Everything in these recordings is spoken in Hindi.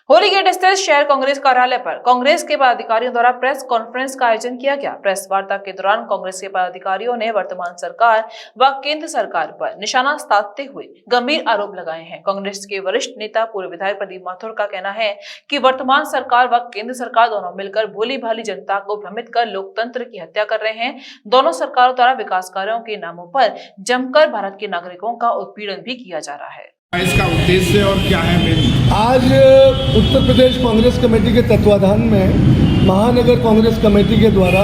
होली गेट स्थित शहर कांग्रेस कार्यालय पर कांग्रेस के पदाधिकारियों द्वारा प्रेस कॉन्फ्रेंस का आयोजन किया गया। प्रेस वार्ता के दौरान कांग्रेस के पदाधिकारियों ने वर्तमान सरकार व केंद्र सरकार पर निशाना साधते हुए गंभीर आरोप लगाए हैं। कांग्रेस के वरिष्ठ नेता पूर्व विधायक प्रदीप माथुर का कहना है कि वर्तमान सरकार व केंद्र सरकार दोनों मिलकर भोली भाली जनता को भ्रमित कर लोकतंत्र की हत्या कर रहे हैं। दोनों सरकारों द्वारा विकास कार्यों के नामों पर जमकर भारत के नागरिकों का उत्पीड़न भी किया जा रहा है। इसका उद्देश्य और क्या है? आज उत्तर प्रदेश कांग्रेस कमेटी के तत्वाधान में महानगर कांग्रेस कमेटी के द्वारा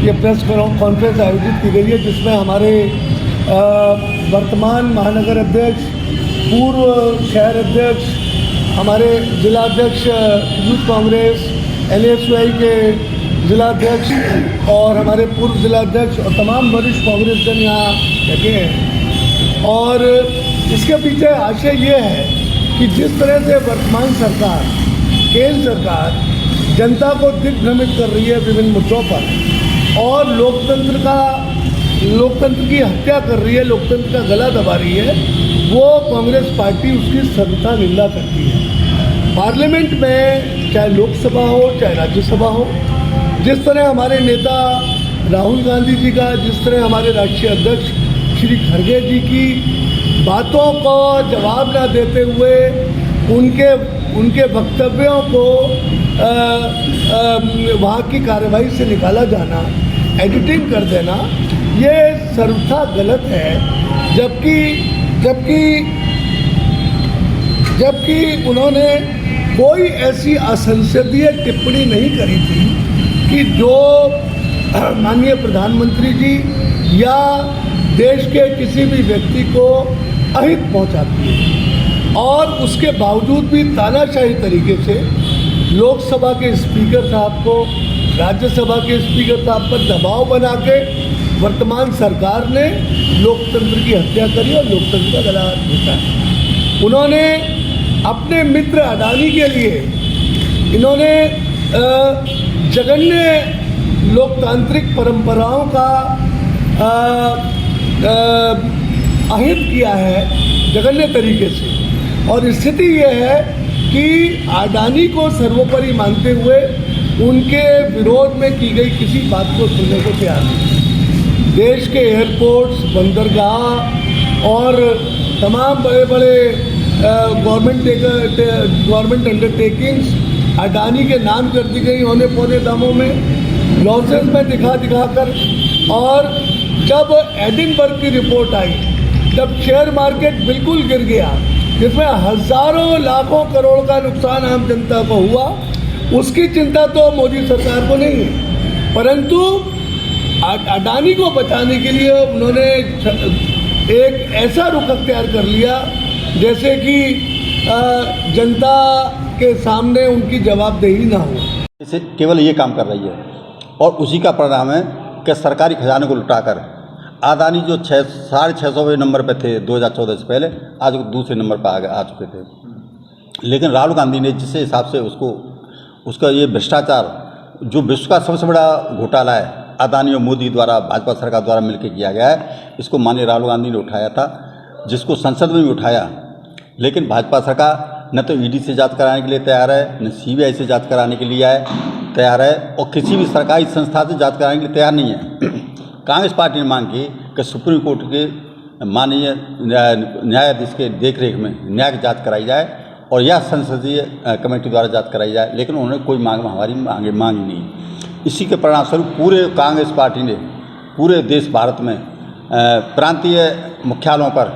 ये प्रेस कॉन्फ्रेंस आयोजित की गई है, जिसमें हमारे वर्तमान महानगर अध्यक्ष, पूर्व शहर अध्यक्ष, हमारे जिला अध्यक्ष यूथ कांग्रेस, NSUI के जिला अध्यक्ष और हमारे पूर्व जिला अध्यक्ष और तमाम वरिष्ठ कांग्रेस जन यहाँ बैठे हैं। और इसके पीछे आशय ये है कि जिस तरह से वर्तमान सरकार, केंद्र सरकार जनता को दिग्भ्रमित कर रही है विभिन्न मुद्दों पर और लोकतंत्र की हत्या कर रही है, लोकतंत्र का गला दबा रही है, वो कांग्रेस पार्टी उसकी सर्वथा निंदा करती है। पार्लियामेंट में चाहे लोकसभा हो चाहे राज्यसभा हो, जिस तरह हमारे नेता राहुल गांधी जी का, जिस तरह हमारे राष्ट्रीय अध्यक्ष श्री खड़गे जी की बातों को जवाब न देते हुए उनके वक्तव्यों को वहाँ की कार्रवाई से निकाला जाना, एडिटिंग कर देना, ये सर्वथा गलत है। जबकि उन्होंने कोई ऐसी असंसदीय टिप्पणी नहीं करी थी कि जो माननीय प्रधानमंत्री जी या देश के किसी भी व्यक्ति को अहित पहुंचाती है। और उसके बावजूद भी तानाशाही तरीके से लोकसभा के स्पीकर साहब को, राज्यसभा के स्पीकर साहब पर दबाव बना के वर्तमान सरकार ने लोकतंत्र की हत्या करी और लोकतंत्र का गला घोटा है। उन्होंने अपने मित्र अडानी के लिए इन्होंने जघन्य लोकतांत्रिक परंपराओं का अहित किया है जघन्य तरीके से। और स्थिति ये है कि अडानी को सर्वोपरि मानते हुए उनके विरोध में की गई किसी बात को सुनने को तैयार नहीं। देश के एयरपोर्ट्स, बंदरगाह और तमाम बड़े बड़े गवर्नमेंट अंडरटेकिंग्स अडानी के नाम कर दी गई होने पौने दामों में, लॉसेस में दिखा कर। और जब एडिनबर्ग की रिपोर्ट आई, जब शेयर मार्केट बिल्कुल गिर गया, जिसमें हज़ारों लाखों करोड़ का नुकसान आम जनता को हुआ, उसकी चिंता तो मोदी सरकार को नहीं है। परंतु अडानी को बचाने के लिए उन्होंने एक ऐसा रुख अख्तियार कर लिया जैसे कि जनता के सामने उनकी जवाबदेही ना हो। इसे केवल ये काम कर रही है और उसी का परिणाम है कि सरकारी खजाने को लुटाकर अडानी जो 650 नंबर पे थे 2014 से पहले, आज वो दूसरे नंबर पर आ चुके थे। लेकिन राहुल गांधी ने जिस हिसाब से उसका ये भ्रष्टाचार जो विश्व का सबसे बड़ा घोटाला है, अडानी और मोदी द्वारा, भाजपा सरकार द्वारा मिलकर किया गया है, इसको माननीय राहुल गांधी ने उठाया था, जिसको संसद में भी उठाया। लेकिन भाजपा सरकार न तो ED से जांच कराने के लिए तैयार है, न CBI से जांच कराने के लिए तैयार है और किसी भी सरकारी संस्था से जांच कराने के लिए तैयार नहीं है। कांग्रेस पार्टी ने मांग की कि सुप्रीम कोर्ट के माननीय न्यायाधीश के देखरेख में न्यायिक जांच कराई जाए और यह संसदीय कमेटी द्वारा जांच कराई जाए, लेकिन उन्होंने कोई हमारी मांगी नहीं। इसी के परिणाम स्वरूप पूरे कांग्रेस पार्टी ने पूरे देश भारत में प्रांतीय मुख्यालयों पर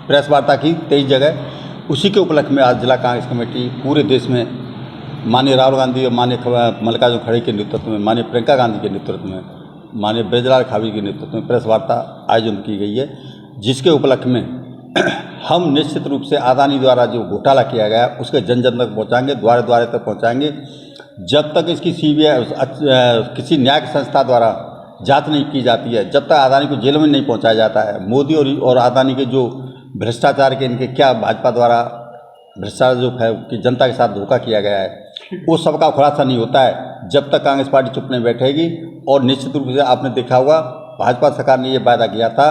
प्रेस वार्ता की 23 जगह। उसी के उपलक्ष्य में आज जिला कांग्रेस कमेटी पूरे देश में माननीय राहुल गांधी और माननीय मल्लिकार्जुन खड़गे के नेतृत्व में, माननीय प्रियंका गांधी के नेतृत्व में, माननीय ब्रजलाल खावी के नेतृत्व में प्रेस वार्ता आयोजन की गई है, जिसके उपलक्ष्य में हम निश्चित रूप से अडानी द्वारा जो घोटाला किया गया उसके जन जन तक पहुँचाएँगे, द्वारे द्वारे तक पहुँचाएँगे। जब तक इसकी CBI किसी न्यायिक संस्था द्वारा जांच नहीं की जाती है, जब तक अडानी को जेल में नहीं पहुँचाया जाता है, मोदी और अडानी के जो भ्रष्टाचार के इनके क्या भाजपा द्वारा भ्रष्टाचार जो है कि जनता के साथ धोखा किया गया है, वो सबका खुलासा नहीं होता है जब तक कांग्रेस पार्टी चुप नहीं बैठेगी। और निश्चित रूप से आपने देखा होगा भाजपा सरकार ने ये वायदा किया था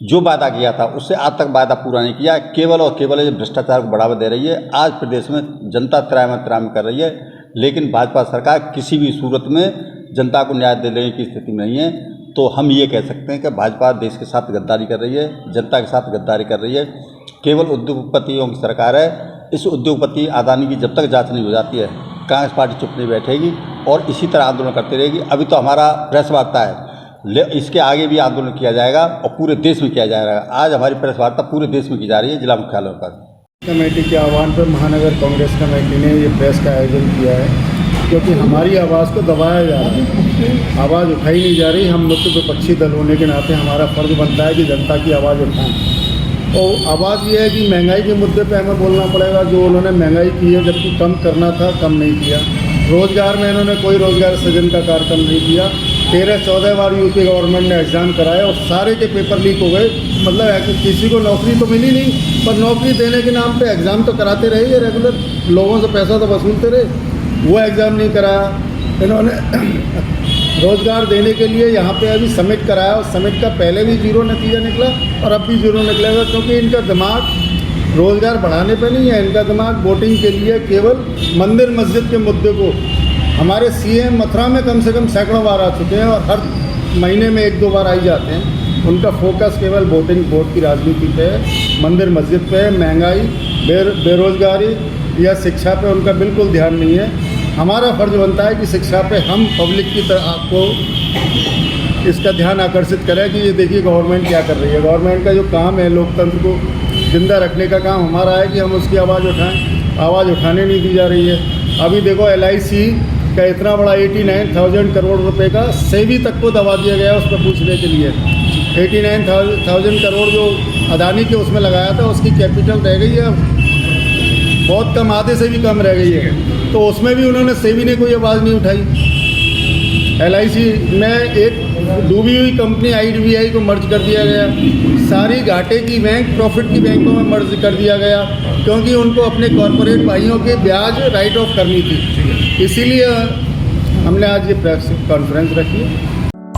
जो वादा किया था उससे आज तक वादा पूरा नहीं किया। केवल और केवल ये भ्रष्टाचार को बढ़ावा दे रही है। आज प्रदेश में जनता त्राम कर रही है, लेकिन भाजपा सरकार किसी भी सूरत में जनता को न्याय देने की स्थिति में नहीं है। तो हम ये कह सकते हैं कि भाजपा देश के साथ गद्दारी कर रही है, जनता के साथ गद्दारी कर रही है। केवल उद्योगपतियों की सरकार है। इस उद्योगपति अदानी की जब तक जांच नहीं हो जाती है, कांग्रेस पार्टी चुप नहीं बैठेगी और इसी तरह आंदोलन करती रहेगी। अभी तो हमारा प्रेस वार्ता है, इसके आगे भी आंदोलन किया जाएगा और पूरे देश में किया जाएगा। आज हमारी प्रेस वार्ता पूरे देश में की जा रही है, जिला मुख्यालयों पर। कमेटी के आह्वान पर महानगर कांग्रेस कमेटी ने ये प्रेस का आयोजन किया है, क्योंकि हमारी आवाज़ को दबाया जा रहा है, आवाज़ उठाई नहीं जा रही। हम मुख्य विपक्षी दल होने के नाते हमारा फ़र्ज बनता है कि जनता की आवाज़ उठाएं। और आवाज़ ये है कि महंगाई के मुद्दे पे हमें बोलना पड़ेगा। जो उन्होंने महंगाई की है, जबकि कम करना था, कम नहीं किया। रोज़गार में इन्होंने कोई रोज़गार सृजन का कार्यक्रम नहीं किया। 13-14 बार यूपी गवर्नमेंट ने एग्ज़ाम कराया और सारे के पेपर लीक हो गए। मतलब है कि किसी को नौकरी तो मिली नहीं, पर नौकरी देने के नाम पे एग्ज़ाम तो कराते रहे। ये रेगुलर लोगों से पैसा तो वसूलते रहे, वो एग्ज़ाम नहीं कराया इन्होंने। रोज़गार देने के लिए यहाँ पे अभी समिट कराया और समिट का पहले भी जीरो नतीजा निकला और अब भी जीरो निकलेगा, क्योंकि इनका दिमाग रोज़गार बढ़ाने पे नहीं है। इनका दिमाग वोटिंग के लिए केवल मंदिर मस्जिद के मुद्दे को। हमारे सीएम मथुरा में कम से कम सैकड़ों बार आ चुके हैं और हर महीने में 1-2 बार आई जाते हैं। उनका फोकस केवल वोट की राजनीति पे है, मंदिर मस्जिद पे है। महंगाई, बेरोज़गारी या शिक्षा पे उनका बिल्कुल ध्यान नहीं है। हमारा फ़र्ज़ बनता है कि शिक्षा पे हम पब्लिक की तरह आपको इसका ध्यान आकर्षित करें कि ये देखिए गवर्नमेंट क्या कर रही है। गवर्नमेंट का जो काम है लोकतंत्र को जिंदा रखने का काम हमारा है कि हम उसकी आवाज़ उठाएं। आवाज़ उठाने नहीं दी जा रही है। अभी देखो LIC का इतना बड़ा 89,000 करोड़ रुपए का सेबी तक को दबा दिया गया उस पर पूछने के लिए। 89,000 करोड़ जो अदानी के उसमें लगाया था, उसकी कैपिटल रह गई है बहुत कम, आधे से भी कम रह गई है। तो उसमें भी उन्होंने सेबी ने कोई आवाज़ नहीं उठाई। LIC में एक डूबी हुई कंपनी IDBI को मर्ज कर दिया गया। सारी घाटे की बैंक प्रॉफिट की बैंकों में मर्ज कर दिया गया, क्योंकि उनको अपने कॉरपोरेट भाइयों के ब्याज राइट ऑफ करनी थी। इसीलिए हमने आज ये प्रेस कॉन्फ्रेंस रखी।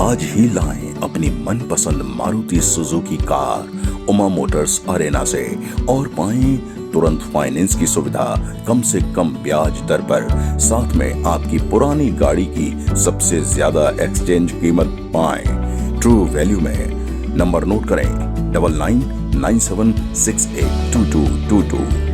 आज ही लाएं अपनी मनपसंद Maruti Suzuki car Uma Motors Arena से और पाएं तुरंत फाइनेंस की सुविधा कम से कम ब्याज दर पर। साथ में आपकी पुरानी गाड़ी की सबसे ज्यादा एक्सचेंज कीमत पाएं ट्रू वैल्यू में। नंबर नोट करें 9997682222।